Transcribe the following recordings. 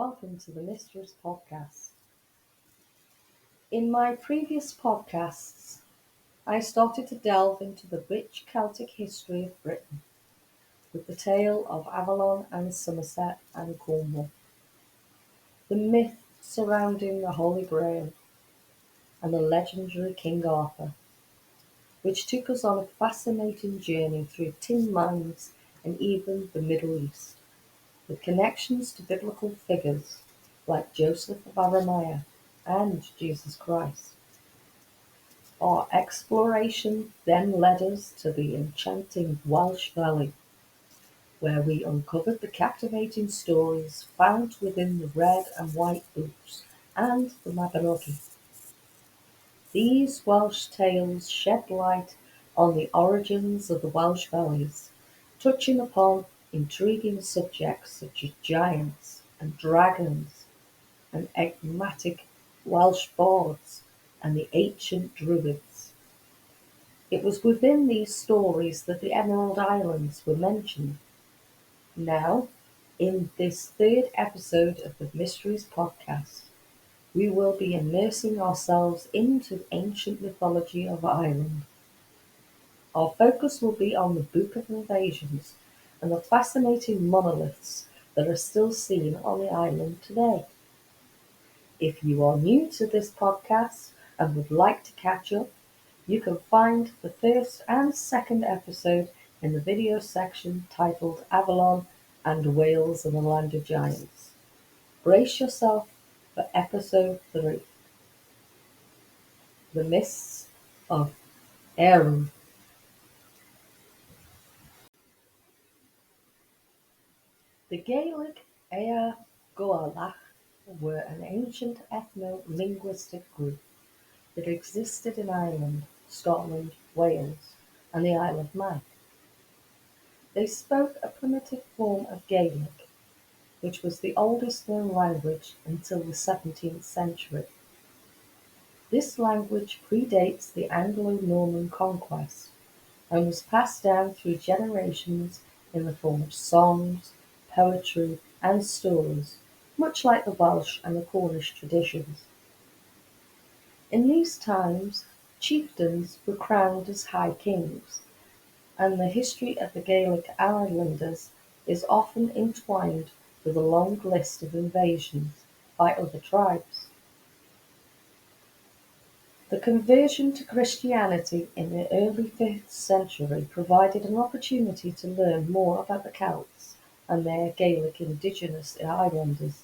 welcome to the Mysteries Podcast. In my previous podcasts, I started to delve into the rich Celtic history of Britain, with the tale of Avalon and Somerset and Cornwall, the myth surrounding the Holy Grail, and the legendary King Arthur, which took us on a fascinating journey through tin mines and even the Middle East, with connections to biblical figures like Joseph of Arimathea and Jesus Christ. Our exploration then led us to the enchanting Welsh Valley, where we uncovered the captivating stories found within the red and white books and the Mabinogi. These Welsh tales shed light on the origins of the Welsh valleys, touching upon intriguing subjects such as giants and dragons and enigmatic Welsh bards and the ancient Druids. It was within these stories that the Emerald Islands were mentioned. Now, in this third episode of the Mysteries Podcast, we will be immersing ourselves into ancient mythology of Ireland. Our focus will be on the Book of Invasions and the fascinating monoliths that are still seen on the island today. If you are new to this podcast and would like to catch up, you can find the first and second episode in the video section titled Avalon and Wales and the Land of Giants. Brace yourself for episode 3, The Mists of Eiru. The Gaelic Ea Goalach were an ancient ethno-linguistic group that existed in Ireland, Scotland, Wales, and the Isle of Man. They spoke a primitive form of Gaelic, which was the oldest known language until the 17th century. This language predates the Anglo-Norman conquest and was passed down through generations in the form of songs, poetry, and stories, much like the Welsh and the Cornish traditions. In these times, chieftains were crowned as high kings, and the history of the Gaelic Islanders is often entwined with a long list of invasions by other tribes. The conversion to Christianity in the early 5th century provided an opportunity to learn more about the Celts and their Gaelic indigenous islanders.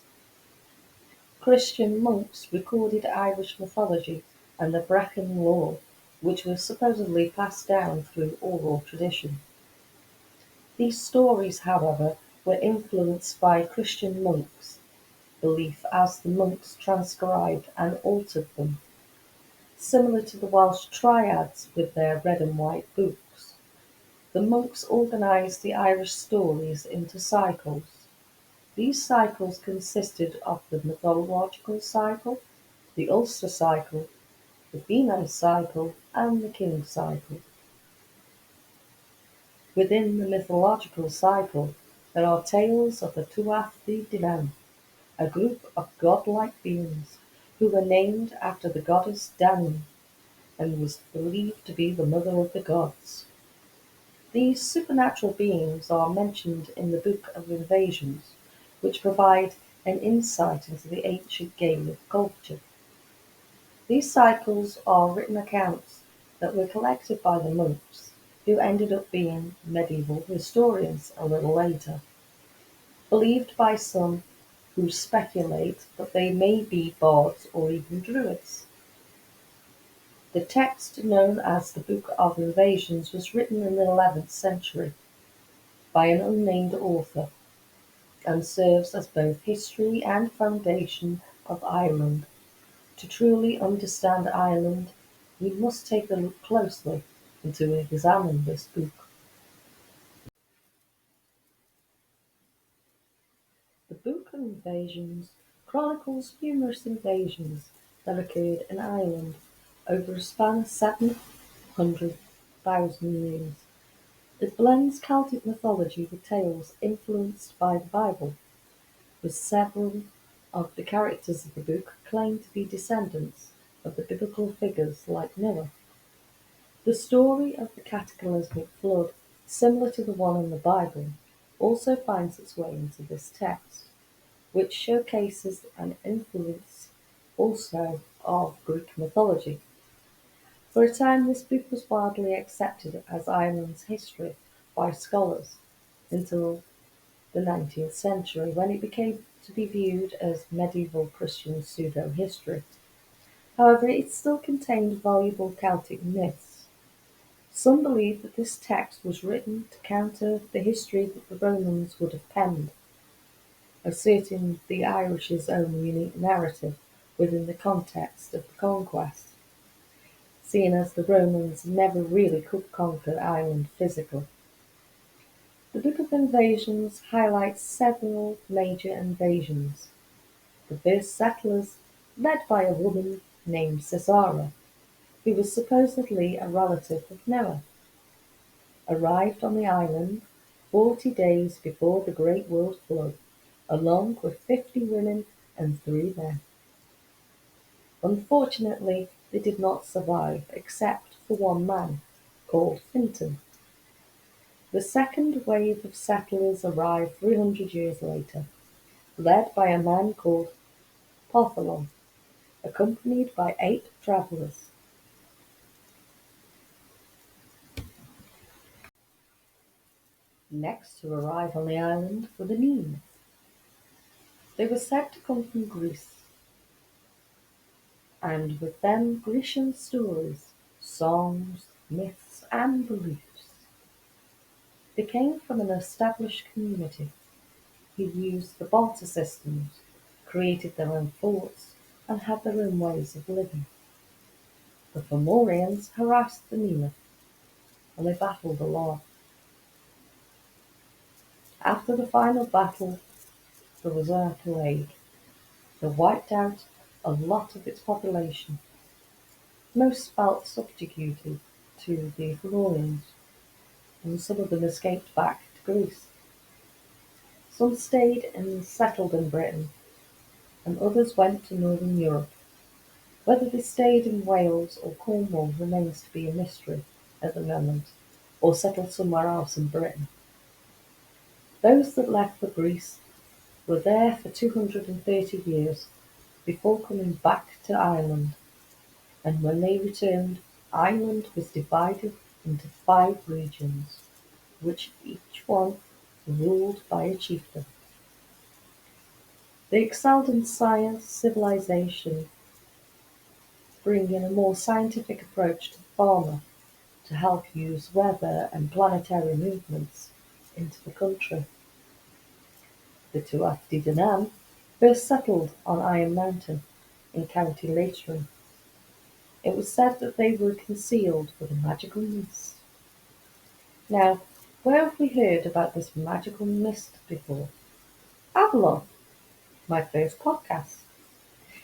Christian monks recorded Irish mythology and the Brecon lore, which was supposedly passed down through oral tradition. These stories, however, were influenced by Christian monks' belief as the monks transcribed and altered them. Similar to the Welsh triads with their red and white books, the monks organised the Irish stories into cycles. These cycles consisted of the mythological cycle, the Ulster cycle, the female cycle, and the king cycle. Within the mythological cycle, there are tales of the Tuath Di Dynan, a group of godlike beings who were named after the goddess Danu and was believed to be the mother of the gods. These supernatural beings are mentioned in the Book of Invasions, which provide an insight into the ancient Gaelic culture. These cycles are written accounts that were collected by the monks, who ended up being medieval historians a little later, believed by some who speculate that they may be bards or even druids. The text known as the Book of Invasions was written in the 11th century by an unnamed author and serves as both history and foundation of Ireland. To truly understand Ireland, we must take a look closely and to examine this book. The Book of Invasions chronicles numerous invasions that occurred in Ireland over a span of 700,000 years. It blends Celtic mythology with tales influenced by the Bible, with several of the characters of the book claim to be descendants of the biblical figures like Noah. The story of the cataclysmic flood, similar to the one in the Bible, also finds its way into this text, which showcases an influence also of Greek mythology. For a time, this book was widely accepted as Ireland's history by scholars until the 19th century, when it became to be viewed as medieval Christian pseudo-history. However, it still contained valuable Celtic myths. Some believe that this text was written to counter the history that the Romans would have penned, asserting the Irish's own unique narrative within the context of the conquest, seeing as the Romans never really could conquer Ireland physically. The Book of Invasions highlights several major invasions. The first settlers, led by a woman named Sisera, who was supposedly a relative of Noah, arrived on the island 40 days before the Great World Flood, along with 50 women and 3 men. Unfortunately, they did not survive except for one man, called Fintan. The second wave of settlers arrived 300 years later, led by a man called Pothelon, accompanied by 8 travellers. Next to arrive on the island were the Medes. They were said to come from Greece, and with them Grecian stories, songs, myths, and beliefs. They came from an established community who used the barter systems, created their own forts, and had their own ways of living. The Fomorians harassed the Nemeth, and they battled a lot. After the final battle, there was a plague that wiped out a lot of its population. Most felt subjugated to the Fomorians, and some of them escaped back to Greece. Some stayed and settled in Britain, and others went to northern Europe. Whether they stayed in Wales or Cornwall remains to be a mystery at the moment, or settled somewhere else in Britain. Those that left for Greece were there for 230 years before coming back to Ireland, and when they returned, Ireland was divided into 5 regions, which each one ruled by a chieftain. They excelled in science, civilization, bringing a more scientific approach to the farmer to help use weather and planetary movements into the country. The Tuatha De Danann first settled on Iron Mountain in County Leitrim. It was said that they were concealed with a magical mist. Now, where have we heard about this magical mist before? Avalon, my first podcast.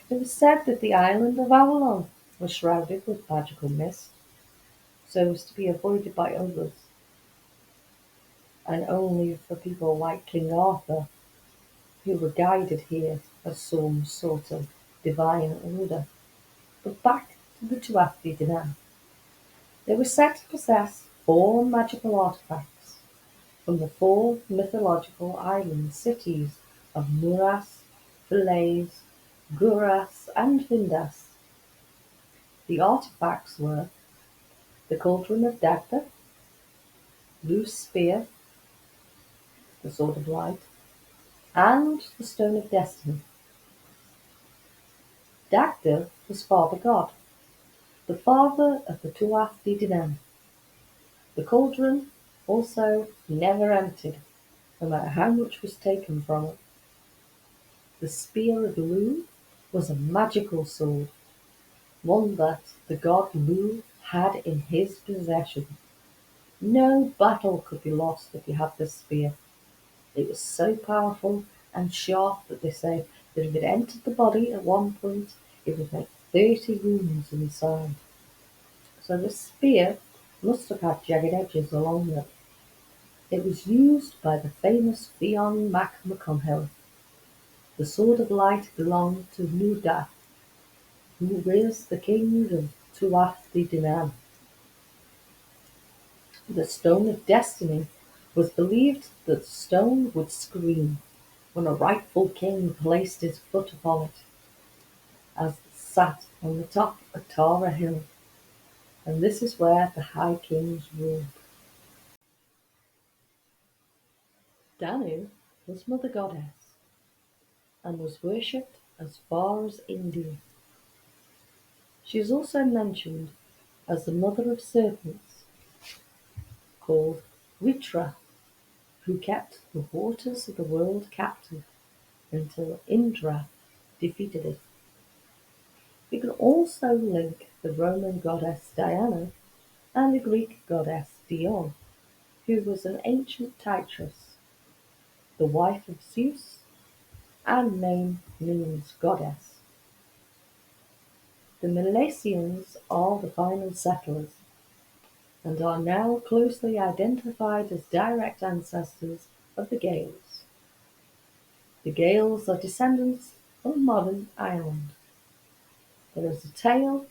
It was said that the island of Avalon was shrouded with magical mist, so as to be avoided by others, and only for people like King Arthur, who were guided here as some sort of divine order. But back to the Tuatha De Danann. They were said to possess 4 magical artifacts from the 4 mythological island cities of Muras, Falaise, Guras, and Vindas. The artifacts were the Cauldron of Dagda, Loose Spear, the Sword of Light, and the Stone of Destiny. Dagda was Father God, the father of the Tuatha De Danann. The cauldron also never emptied, no matter how much was taken from it. The Spear of Lu was a magical sword, one that the god Lu had in his possession. No battle could be lost if you had this spear. It was so powerful and sharp that they say that if it entered the body at one point, it would make 30 wounds inside. So the spear must have had jagged edges along it. It was used by the famous Fionn Mac Maconhill, The Sword of Light belonged to Nuda, who was the king of Tuath-de-Danann. The Stone of Destiny was believed that the stone would scream when a rightful king placed his foot upon it, as it sat on the top of Tara Hill, and this is where the High Kings ruled. Danu was Mother Goddess, and was worshipped as far as India. She is also mentioned as the mother of serpents, called Vritra, who kept the waters of the world captive until Indra defeated it. We can also link the Roman goddess Diana and the Greek goddess Dione, who was an ancient tigress, the wife of Zeus, and name means goddess. The Milesians are the final settlers, and are now closely identified as direct ancestors of the Gaels. The Gaels are descendants of modern Ireland. There is a tale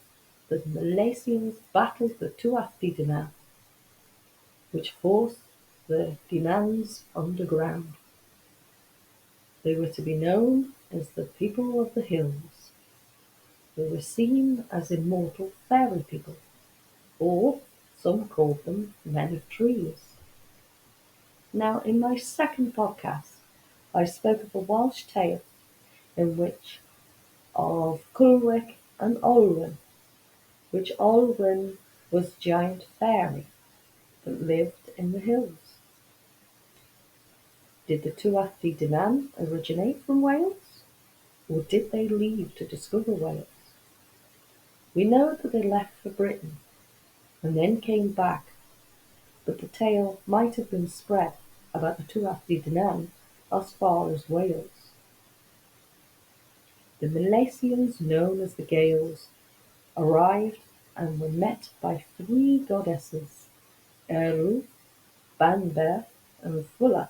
that the Milesians battled the Tuath-de-Danann, which forced the Dinans underground. They were to be known as the people of the hills. They were seen as immortal fairy people, or some called them men of trees. Now, in my second podcast, I spoke of a Welsh tale in which of Culhwch and Olwen, which Olwen was a giant fairy that lived in the hills. Did the Tuath-de-Danann originate from Wales, or did they leave to discover Wales? We know that they left for Britain and then came back, but the tale might have been spread about the Tuath-de-Danann as far as Wales. The Milesians, known as the Gaels, arrived and were met by three goddesses, Eiru, Banber, and Fulla,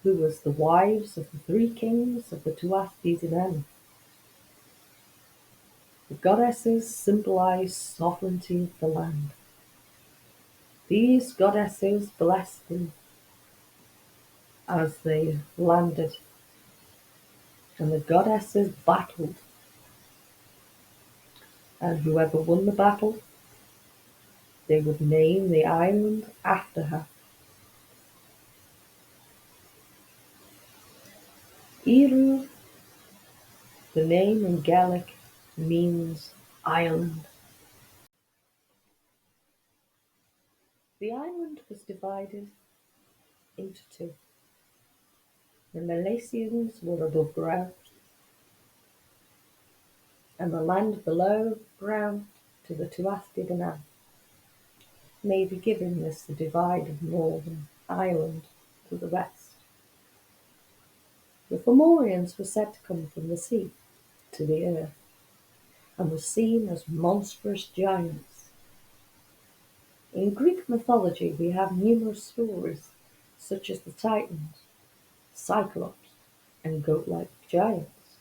who was the wives of the three kings of the Tuath-de-Danann. The goddesses symbolized sovereignty of the land. These goddesses blessed them as they landed, and the goddesses battled, and whoever won the battle, they would name the island after her. Eiru, the name in Gaelic, means island. The island was divided into two. The Milesians were above ground, and the land below ground to the Tuath-de-Danann, maybe giving this the divide of Northern Ireland to the west. The Fomorians were said to come from the sea to the earth, and were seen as monstrous giants. In Greek mythology we have numerous stories, such as the Titans, Cyclops, and goat-like giants.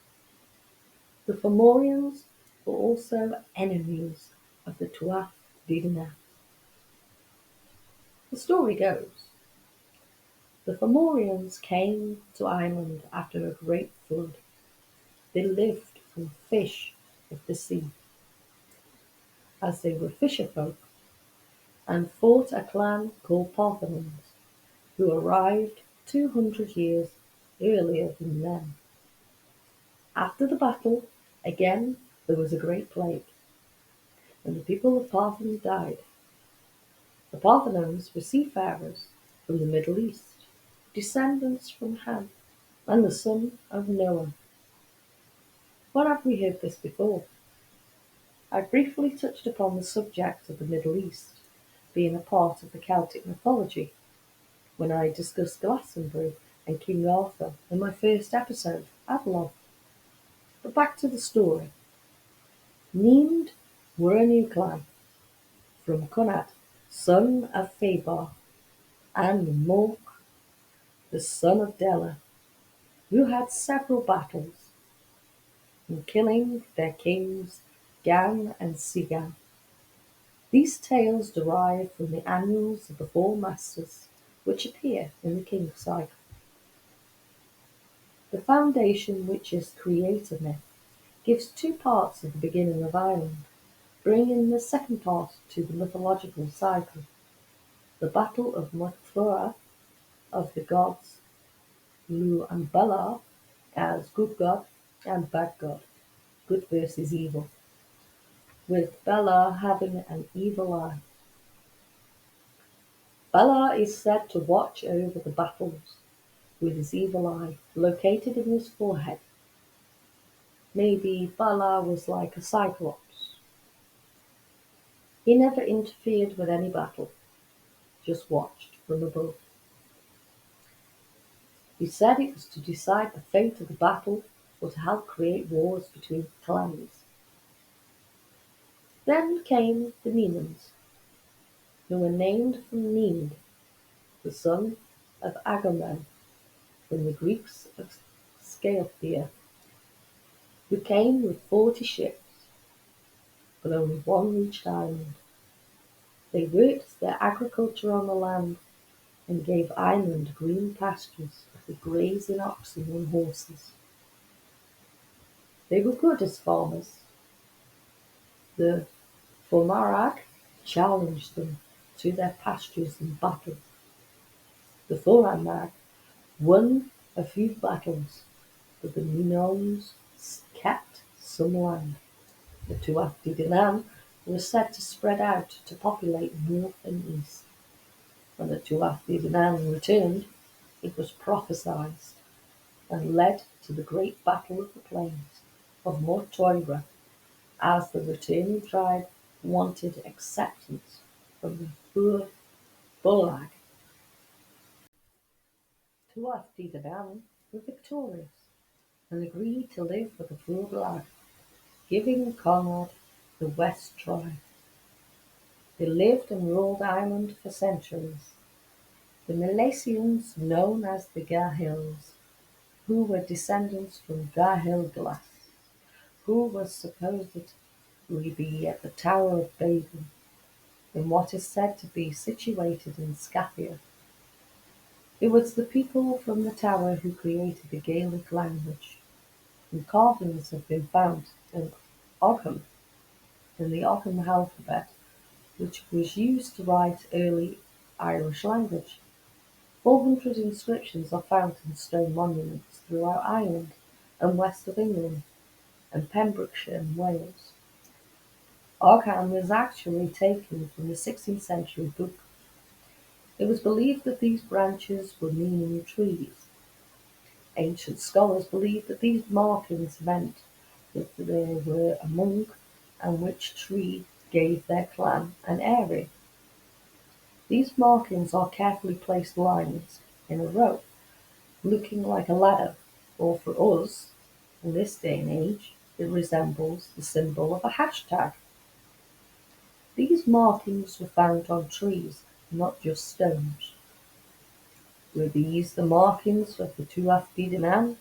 The Fomorians were also enemies of the Tuath-de-Danann. The story goes, the Fomorians came to Ireland after a great flood. They lived from fish of the sea, as they were fisher folk, and fought a clan called Parthenons, who arrived 200 years earlier than them. After the battle, again there was a great plague, and the people of Parthenia died. The Parthenons were seafarers from the Middle East, descendants from Ham, and the son of Noah. Where have we heard this before? I briefly touched upon the subject of the Middle East being a part of the Celtic mythology when I discussed Glastonbury and King Arthur in my first episode, Avalon. But back to the story. Named were a new clan from Conad, son of Fabar, and Mork, the son of Dela. who had several battles in killing their kings Gan and Sigan. These tales derive from the annuals of the Four Masters, which appear in the King's Cycle. The foundation, which is creator myth, gives two parts of the beginning of Ireland, bringing the second part to the mythological cycle, the battle of Mathura of the gods Lu and Bala as good god and bad god, good versus evil, with Bala having an evil eye. Bala is said to watch over the battles with his evil eye located in his forehead. Maybe Bala was like a cyclops. He never interfered with any battle, just watched from above. He said it was to decide the fate of the battle or to help create wars between clans. Then came the Nenans, who were named from Need, the son of Agamemnon, from the Greeks of Scathia, who came with 40 ships, but only one reached Ireland. They worked their agriculture on the land and gave Ireland green pastures for grazing oxen and horses. They were good as farmers. The Formarag challenged them to their pastures in battle. The Foramag won a few battles, but the Minoans kept some land. The Tuatha De Danann were said to spread out to populate north and east. When the Tuatha De Danann returned, it was prophesied and led to the great battle of the plains of Mortoira, as the returning tribe wanted acceptance from the Fur Bulag. Tuatha De Danann were victorious and agreed to live with the Fur Bulag, giving Conrad the West tribe. They lived and ruled Ireland for centuries. The Milesians, known as the Gahils, who were descendants from Gahilglas, who was supposedly be at the Tower of Babel, in what is said to be situated in Scathia. It was the people from the tower who created the Gaelic language, and carvings have been found in Ogham, in the Ogham alphabet, which was used to write early Irish language. 400 inscriptions are found in stone monuments throughout Ireland and west of England and Pembrokeshire and Wales. Ogham was actually taken from the 16th century book. It was believed that these branches were meaning trees. Ancient scholars believed that these markings meant that there were a monk and which tree gave their clan an area. These markings are carefully placed lines in a row, looking like a ladder, or for us, in this day and age, it resembles the symbol of a hashtag. These markings were found on trees, not just stones. Were these the markings of the Tuatha De Danann?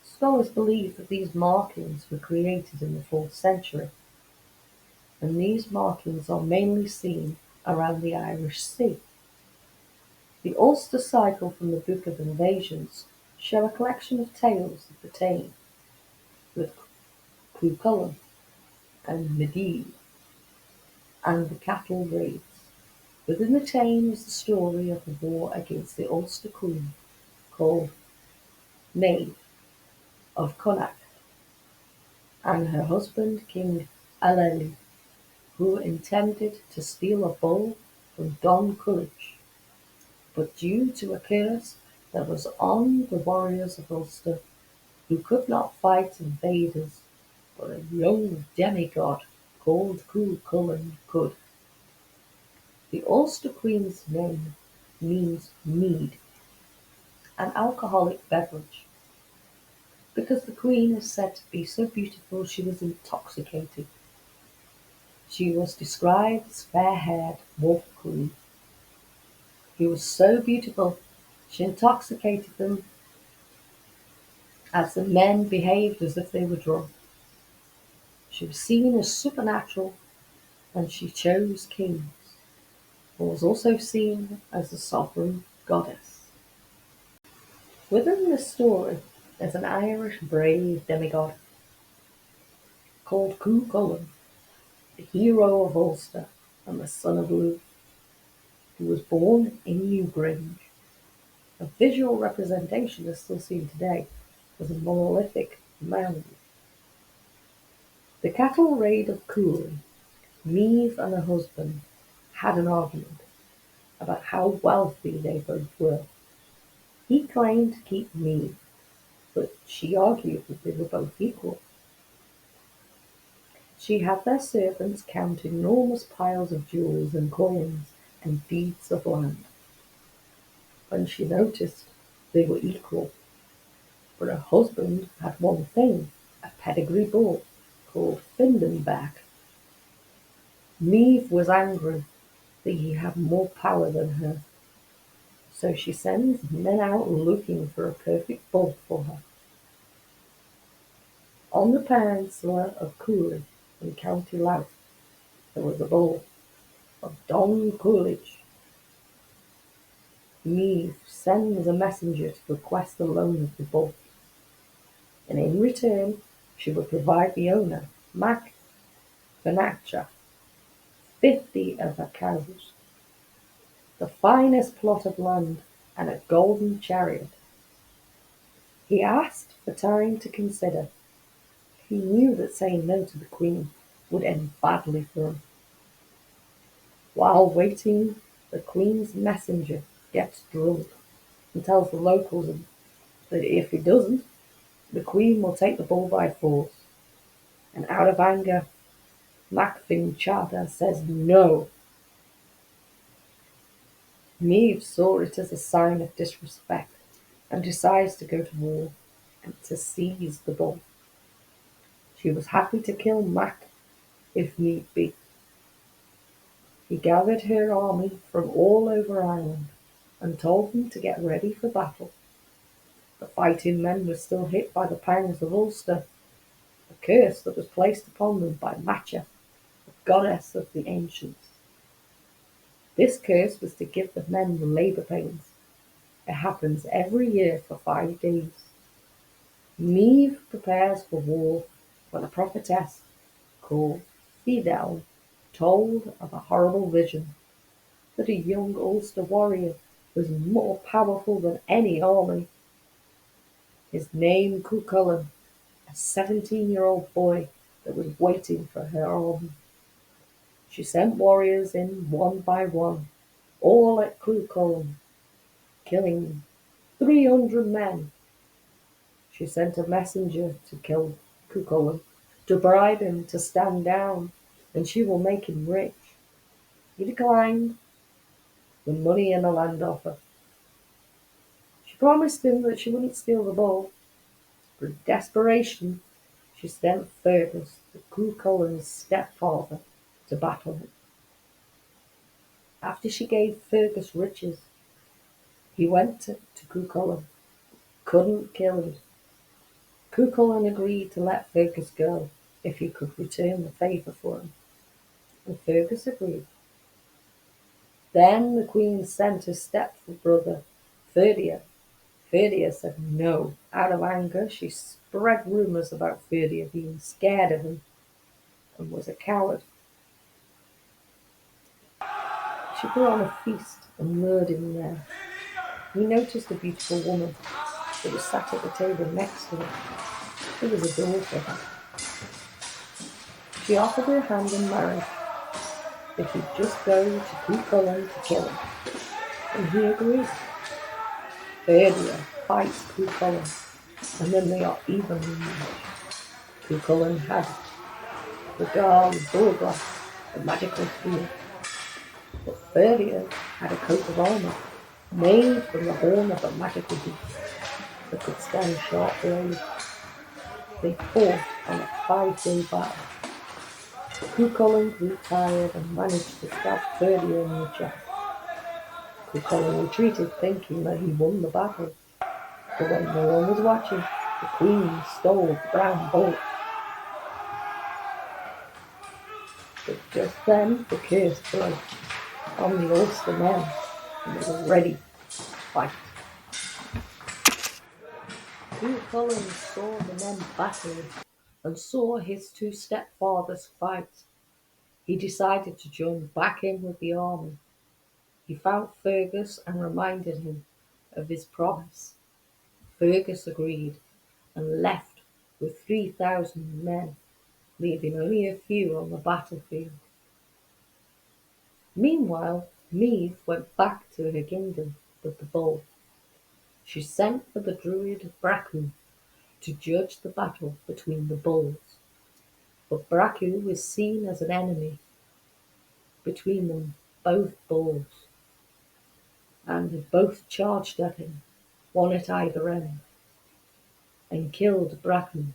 Scholars believe that these markings were created in the 4th century, and these markings are mainly seen around the Irish Sea. The Ulster cycle from the Book of Invasions show a collection of tales of the Táin, with Cuchulainn and Medivh, and the cattle raids. Within the Táin is the story of the war against the Ulster Queen, called Maeve of Connacht, and her husband King Alleli, who intended to steal a bull from Don Cullage, but due to a curse that was on the warriors of Ulster, who could not fight invaders, but a young demigod called Cuchulainn could. The Ulster Queen's name means mead, an alcoholic beverage, because the Queen is said to be so beautiful she was intoxicated. She was described as fair-haired Wolf Queen. She was so beautiful she intoxicated them as the men behaved as if they were drunk. She was seen as supernatural, and she chose kings, but was also seen as the sovereign goddess. Within this story is an Irish brave demigod called Cú Chulainn, the hero of Ulster and the son of Lugh, who was born in Newgrange. A visual representation is still seen today as a monolithic mound. The cattle raid of Cooley, Niamh and her husband had an argument about how wealthy they both were. He claimed to keep Niamh, but she argued that they were both equal. She had their servants count enormous piles of jewels and coins and deeds of land. When she noticed they were equal, but her husband had one thing, a pedigree bull called Findenbach. Niamh was angry that he had more power than her, so she sends men out looking for a perfect bull for her. On the peninsula of Cooley in County Louth there was a bull of Don Coolidge. Niamh sends a messenger to request the loan of the bull, and in return she would provide the owner, Mac Fanacha, 50 of her cows, the finest plot of land, and a golden chariot. He asked for time to consider. He knew that saying no to the Queen would end badly for him. While waiting, the Queen's messenger gets drunk and tells the locals that if he doesn't, the Queen will take the bull by force. And out of anger, Mac Finchada says no. Niamh saw it as a sign of disrespect and decides to go to war and to seize the bull. She was happy to kill Mac if need be. He gathered her army from all over Ireland and told them to get ready for battle. The fighting men were still hit by the pangs of Ulster, a curse that was placed upon them by Macha, the goddess of the ancients. This curse was to give the men labour pains. It happens every year for 5 days. Niamh prepares for war when a prophetess called Fidel told of a horrible vision that a young Ulster warrior was more powerful than any army. His name Cú Chulainn, a 17-year-old boy that was waiting for her army. She sent warriors in one by one, all at Cú Chulainn, killing 300 men. She sent a messenger to kill Cú Chulainn, to bribe him to stand down, and she will make him rich. He declined the money and a land offer. She promised him that she wouldn't steal the bull. For desperation, she sent Fergus, the Cú Chulainn's stepfather, to battle him. After she gave Fergus riches, he went to Cú Chulainn, couldn't kill him. Cú Chulainn agreed to let Fergus go if he could return the favour for him, and Fergus agreed. Then the Queen sent her stepbrother, Ferdia. Ferdia said no. Out of anger, she spread rumours about Ferdia being scared of him and was a coward. She put on a feast and lured him there. He noticed a beautiful woman that was sat at the table next to him. It was a daughter. She offered her hand in marriage if he'd just go to Cú Chulainn to kill him, and he agreed. Ferdia fights Cú Chulainn, and then they are evenly matched. Cú Chulainn had the Garl Borglass, the magical spear, but Ferdia had a coat of armour made from the horn of a magical beast that could stand sharp blades. They fought on a 5-day battle. Cú Chulainn grew tired and managed to stab Ferdia in the chest. Cú Chulainn retreated thinking that he won the battle, but when no one was watching, The queen stole the brown bowl, but just then the curse broke on the Ulster men, and they were ready to fight. Hugh Collins saw the men battle and saw his two stepfathers fight. He decided to join back in with the army. He found Fergus and reminded him of his promise. Fergus agreed and left with 3,000 men, leaving only a few on the battlefield. Meanwhile, Meath went back to her kingdom with the bowl. She sent for the druid Bracu to judge the battle between the bulls. But Bracu was seen as an enemy between them both bulls, and they both charged at him, one at either end, and killed Bracu.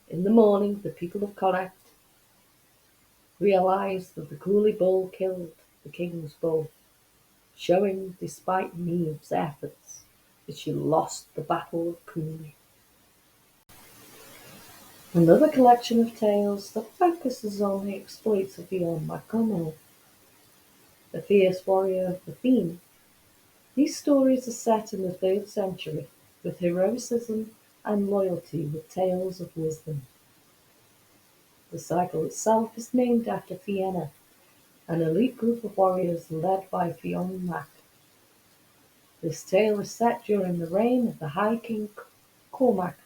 In the morning, the people of Connacht realised that the Cooley bull killed the king's bull, showing, despite Meath's efforts, that she lost the Battle of Cooley. Another collection of tales that focuses on the exploits of Fionn mac Cumhaill, the fierce warrior of the Fiann. These stories are set in the 3rd century, with heroism and loyalty with tales of wisdom. The cycle itself is named after Fianna, an elite group of warriors led by Fionn mac. This tale is set during the reign of the High King Cormac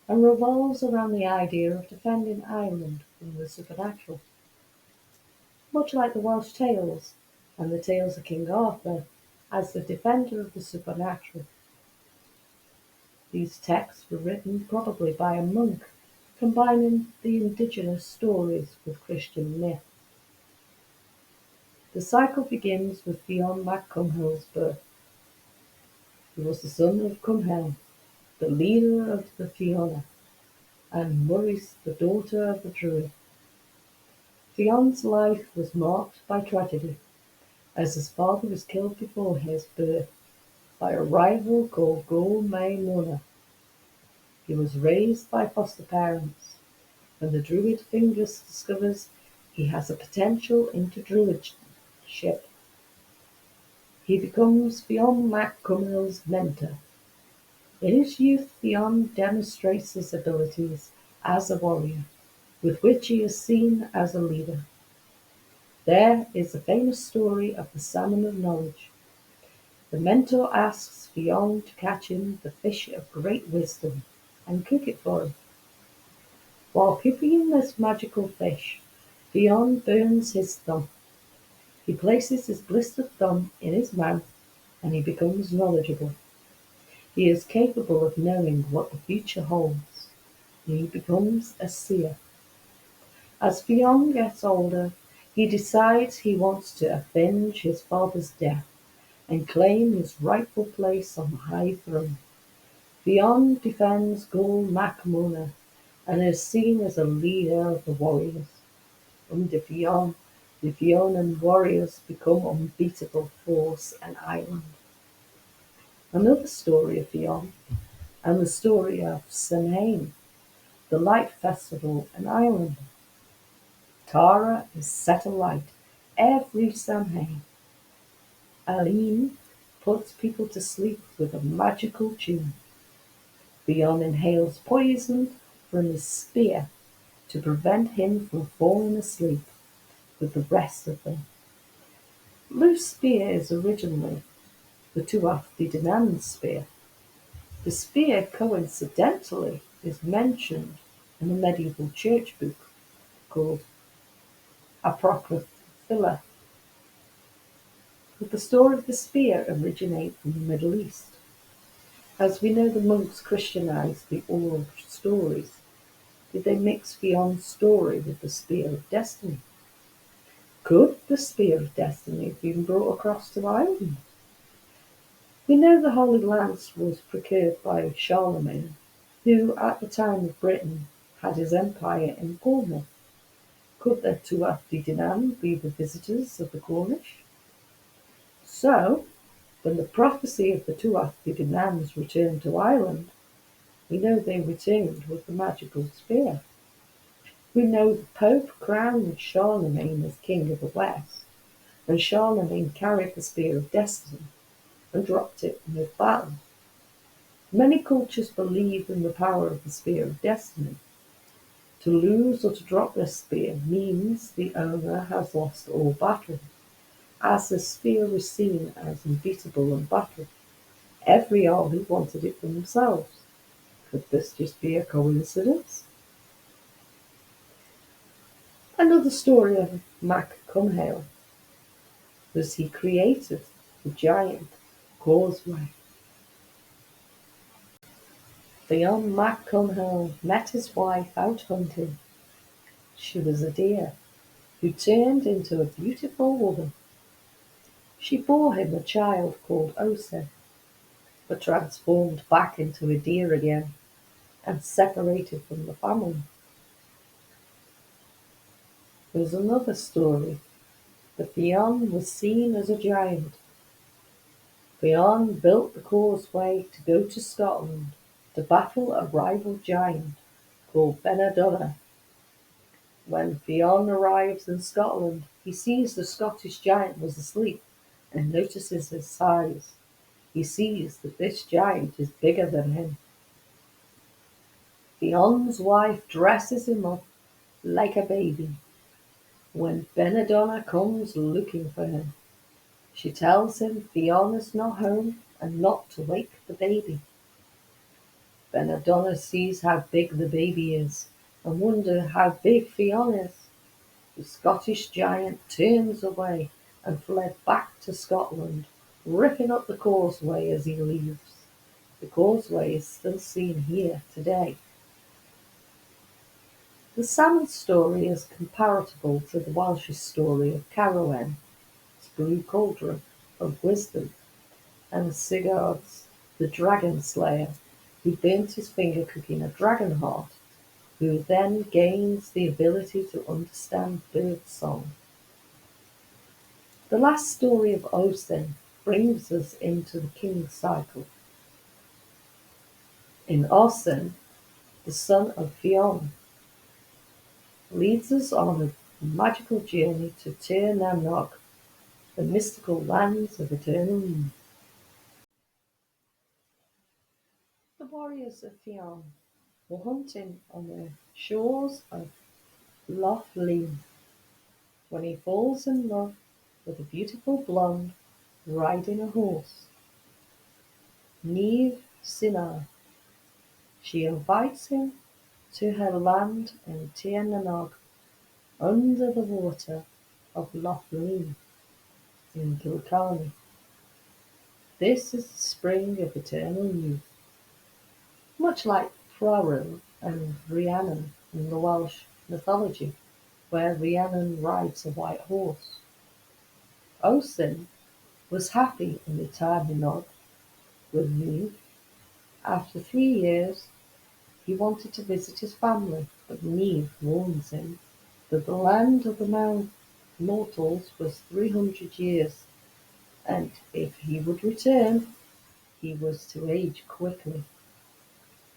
and revolves around the idea of defending Ireland from the supernatural. Much like the Welsh tales and the tales of King Arthur as the defender of the supernatural. These texts were written probably by a monk, combining the indigenous stories with Christian myth. The cycle begins with Fionn mac Cumhaill's birth. He was the son of Cumhaill, the leader of the Fianna, and Maurice, the daughter of the Druid. Fionn's life was marked by tragedy, as his father was killed before his birth by a rival called Gol May Mona. He was raised by foster parents. When the Druid Fingus discovers he has a potential into druidship, he becomes Fionn mac Cumhaill's mentor. In his youth, Fionn demonstrates his abilities as a warrior, with which he is seen as a leader. There is the famous story of the Salmon of Knowledge. The mentor asks Fionn to catch him the fish of great wisdom and cook it for him. While cooking this magical fish, Fionn burns his thumb. He places his blistered thumb in his mouth and he becomes knowledgeable. He is capable of knowing what the future holds. He becomes a seer. As Fionn gets older, he decides he wants to avenge his father's death and claim his rightful place on the high throne. Fionn defends Gol mac Mona and is seen as a leader of the warriors. Under Fionn, the Fionan warriors become unbeatable force in Ireland. Another story of Fionn, and the story of Samhain, the light festival in Ireland. Tara is set alight every Samhain. Aline puts people to sleep with a magical tune. Fionn inhales poison from his spear to prevent him from falling asleep with the rest of them. Loose spear is originally the Tuath de Danann spear. The spear, coincidentally, is mentioned in a medieval church book called Apocrypha. But the story of the spear originates from the Middle East. As we know, the monks Christianized the oral stories. Did they mix Fionn's story with the spear of destiny? Could the spear of destiny have been brought across to Ireland? We know the Holy Lance was procured by Charlemagne, who at the time of Britain had his empire in Cornwall. Could the Tuath de Danann be the visitors of the Cornish? So, when the prophecy of the Tuath de Danann's return to Ireland, We know they returned with the magical spear. We know the Pope crowned Charlemagne as King of the West, and Charlemagne carried the spear of destiny and dropped it mid-battle. Many cultures believe in the power of the spear of destiny. To lose or to drop this spear means the owner has lost all battle, as the spear was seen as unbeatable in battle. Every army wanted it for themselves. Could this just be a coincidence? Another story of Mac Cumhale was he created the giant causeway. The young Mac Cumhale met his wife out hunting. She was a deer who turned into a beautiful woman. She bore him a child called Osa, but transformed back into a deer again and separated from the family. There's another story. The Fionn was seen as a giant. Fionn built the causeway to go to Scotland to battle a rival giant called Benadonna. When Fionn arrives in Scotland, he sees the Scottish giant was asleep and notices his size. He sees that this giant is bigger than him. Fionn's wife dresses him up like a baby. When Benadonna comes looking for him, she tells him Fionn is not home and not to wake the baby. Benadonna sees how big the baby is and wonders how big Fionn is. The Scottish giant turns away and fled back to Scotland, ripping up the causeway as he leaves. The causeway is still seen here today. The salmon story is comparable to the Welsh story of Carrowen, its blue cauldron of wisdom, and Sigurd's the dragon slayer, who burnt his finger cooking a dragon heart, who then gains the ability to understand bird song. The last story of Oisin brings us into the king's cycle. In Oisin, the son of Fionn leads us on a magical journey to Tir na Nog, the mystical lands of eternal youth. The warriors of Fionn were hunting on the shores of Loch Lene when he falls in love with a beautiful blonde riding a horse, Niamh Sinar. She invites him to her land in Tir na Nog, under the water of Loch Lene in Kilkenny. This is the spring of eternal youth, much like Proran and Rhiannon in the Welsh mythology, where Rhiannon rides a white horse. Oisin was happy in the Tir na Nog with Niamh. After 3 years, he wanted to visit his family, but Niamh warns him that the land of the mortals was 300 years, and if he would return, he was to age quickly.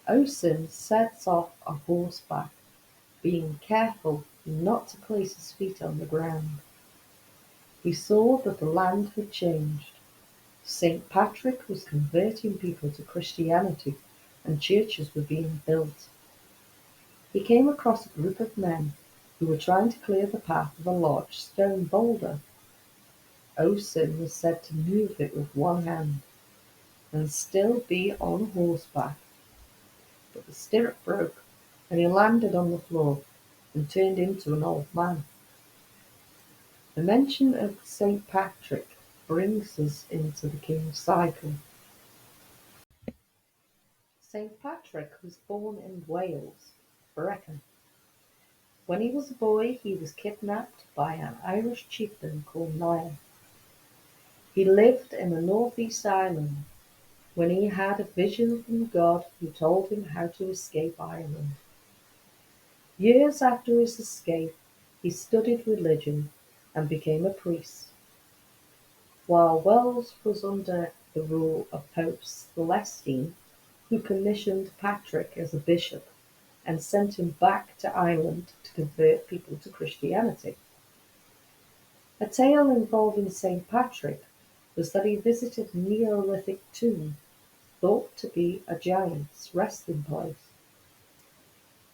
Oisin sets off on horseback, being careful not to place his feet on the ground. He saw that the land had changed. St. Patrick was converting people to Christianity, and churches were being built. He came across a group of men who were trying to clear the path of a large stone boulder. Oisin was said to move it with one hand and still be on horseback, but the stirrup broke and he landed on the floor and turned into an old man. The mention of St. Patrick brings us into the king's cycle. St. Patrick was born in Wales, Brecon. When he was a boy, he was kidnapped by an Irish chieftain called Niall. He lived in the northeast island when he had a vision from God who told him how to escape Ireland. Years after his escape, he studied religion and became a priest. While Wales was under the rule of Pope Celestine, who commissioned Patrick as a bishop and sent him back to Ireland to convert people to Christianity. A tale involving St. Patrick was that he visited a Neolithic tomb thought to be a giant's resting place.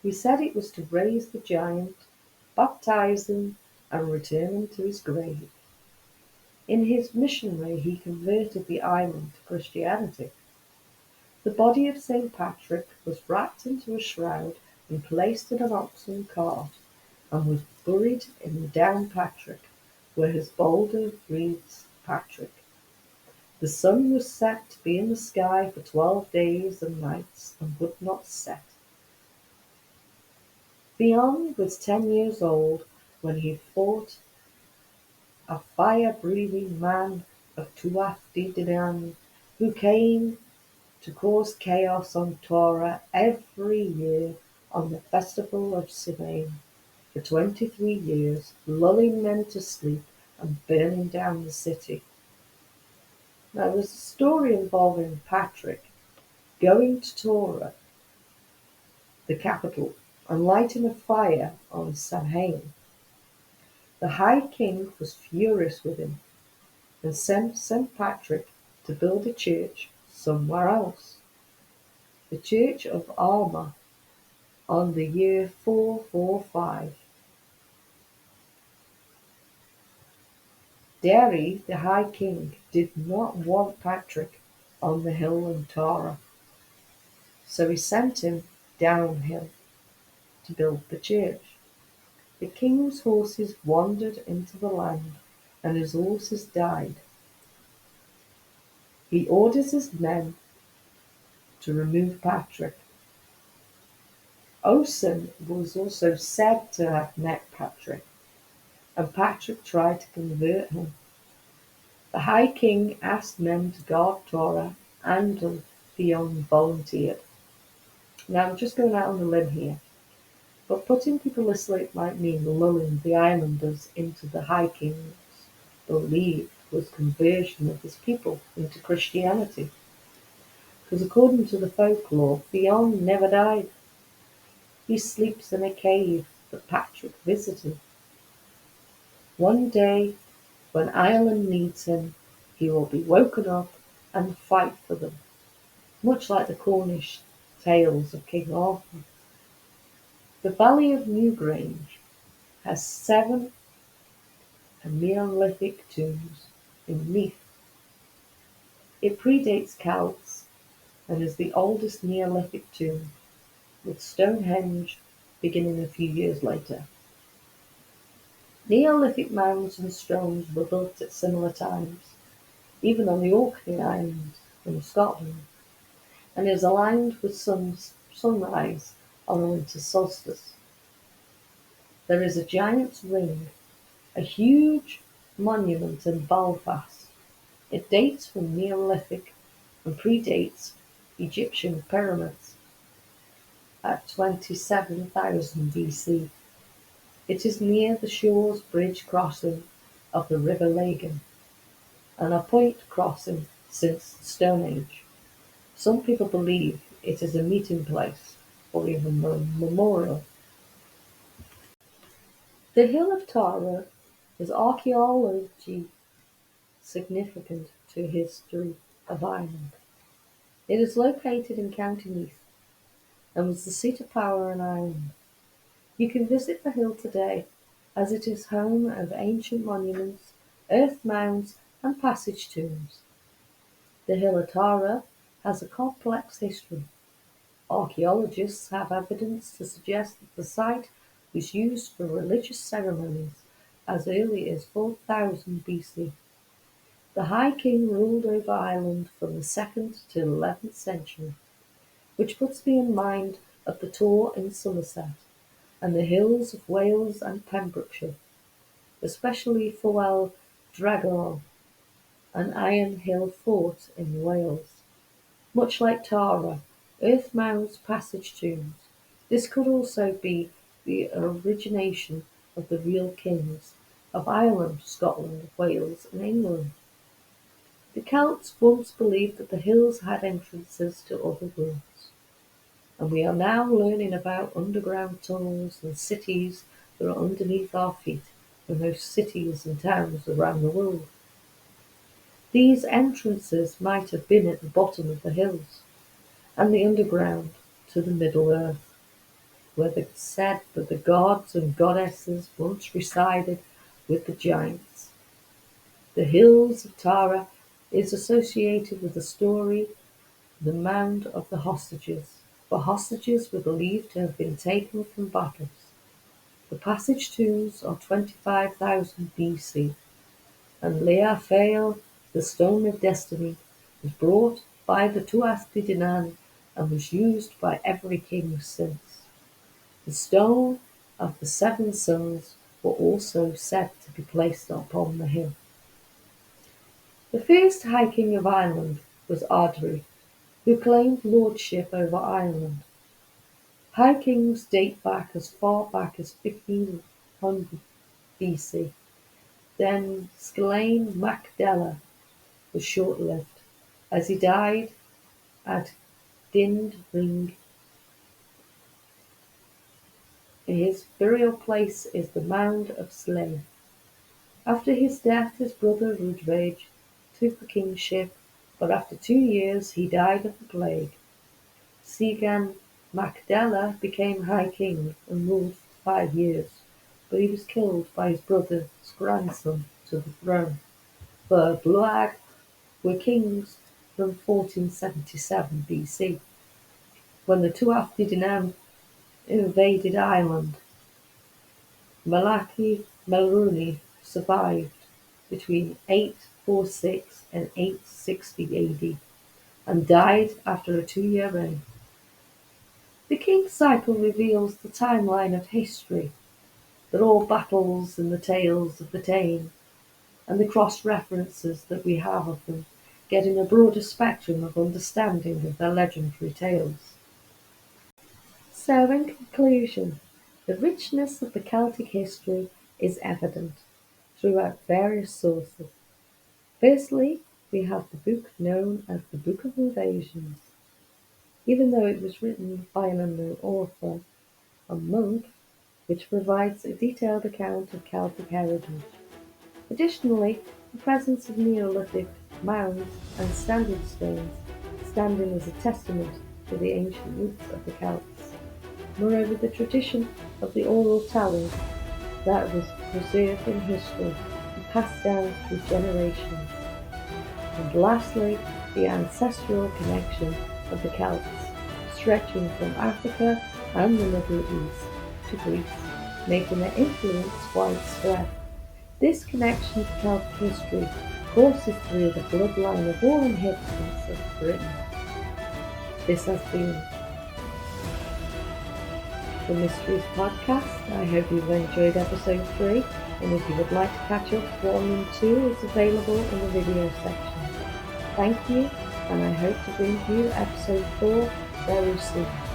He said it was to raise the giant, baptize him, and return him to his grave. In his missionary he converted the island to Christianity. The body of St. Patrick was wrapped into a shroud and placed in an oxen cart, and was buried in the Down Patrick, where his boulder reads Patrick. The sun was set to be in the sky for 12 days and nights, and would not set. Fionn was 10 years old when he fought a fire-breathing man of Tuath de Danann, who came to cause chaos on Torah every year on the festival of Samhain for 23 years, lulling men to sleep and burning down the city. Now there's a story involving Patrick going to Torah, the capital, and lighting a fire on Samhain. The High King was furious with him and sent St. Patrick to build a church somewhere else. The Church of Armagh on the year 445. Derry, the High King, did not want Patrick on the hill in Tara, so he sent him downhill to build the church. The king's horses wandered into the land, and his horses died. He orders his men to remove Patrick. Oisin was also said to have met Patrick, and Patrick tried to convert him. The High King asked men to guard Torah, and Fionn volunteered. Now I'm just going out on a limb here, but putting people asleep might mean lulling the islanders into the High King's belief was conversion of his people into Christianity. Because according to the folklore, Fionn never died. He sleeps in a cave that Patrick visited. One day, when Ireland needs him, he will be woken up and fight for them, much like the Cornish tales of King Arthur. The Valley of Newgrange has 7 Neolithic tombs in Meath. It predates Celts and is the oldest Neolithic tomb, with Stonehenge beginning a few years later. Neolithic mounds and stones were built at similar times, even on the Orkney Islands in Scotland, and is aligned with sunrise on a winter solstice. There is a giant's ring, a huge monument in Belfast. It dates from Neolithic and predates Egyptian pyramids at 27,000 BC. It is near the Shaw's Bridge crossing of the River Lagan, and a point crossing since the Stone Age. Some people believe it is a meeting place or even a memorial. The Hill of Tara is archaeologically significant to the history of Ireland. It is located in County Meath and was the seat of power in Ireland. You can visit the hill today, as it is home of ancient monuments, earth mounds, and passage tombs. The Hill of Tara has a complex history. Archaeologists have evidence to suggest that the site was used for religious ceremonies as early as 4000 BC. The High King ruled over Ireland from the 2nd to 11th century, which puts me in mind of the Tor in Somerset and the hills of Wales and Pembrokeshire, especially Fowell Dragor, an Iron Hill fort in Wales. Much like Tara, earth mounds, passage tombs, this could also be the origination of the real kings of Ireland, Scotland, Wales, and England. The Celts once believed that the hills had entrances to other worlds. and we are now learning about underground tunnels and cities that are underneath our feet in most cities and towns around the world. These entrances might have been at the bottom of the hills and the underground to the Middle Earth, where it is said that the gods and goddesses once resided with the giants. The hills of Tara is associated with the story the Mound of the Hostages, for hostages were believed to have been taken from battles. The passage tombs are 25,000 BC, and Leafael, the Stone of Destiny, was brought by the Tuatha Danann and was used by every king since. The Stone of the Seven Sons were also said to be placed upon the hill. The first High King of Ireland was Eiru, who claimed lordship over Ireland. High Kings date back as far back as 1500 BC. Then Sglain mac Della was short-lived, as he died at Dindring. His burial place is the Mound of Slane. After his death his brother Rudveig took the kingship, but after 2 years he died of the plague. Sigan mac Della became High King and ruled for 5 years, but he was killed by his brother's grandson to the throne. The Bluag were kings from 1477 BC, when the Tuatha Danann invaded Ireland. Malachi Melruni survived between 846 and 860 AD and died after a 2-year reign. The King's cycle reveals the timeline of history, that all battles and the tales of the Táin, and the cross-references that we have of them, getting a broader spectrum of understanding of their legendary tales. So in conclusion, the richness of the Celtic history is evident throughout various sources. Firstly, we have the book known as the Book of Invasions. Even though it was written by an unknown author, a monk, which provides a detailed account of Celtic heritage. Additionally, the presence of Neolithic mounds and standing stones standing as a testament to the ancient roots of the Celts. Moreover, the tradition of the oral telling that was preserved in history and passed down through generations. And lastly, the ancestral connection of the Celts, stretching from Africa and the Middle East to Greece, making their influence widespread. This connection to Celtic history courses through the bloodline of all inhabitants of Britain. This has been the Mysteries Podcast. I hope you've enjoyed episode 3, and if you would like to catch up, 1 and 2 is available in the video section. Thank you, and I hope to bring you episode 4 very soon.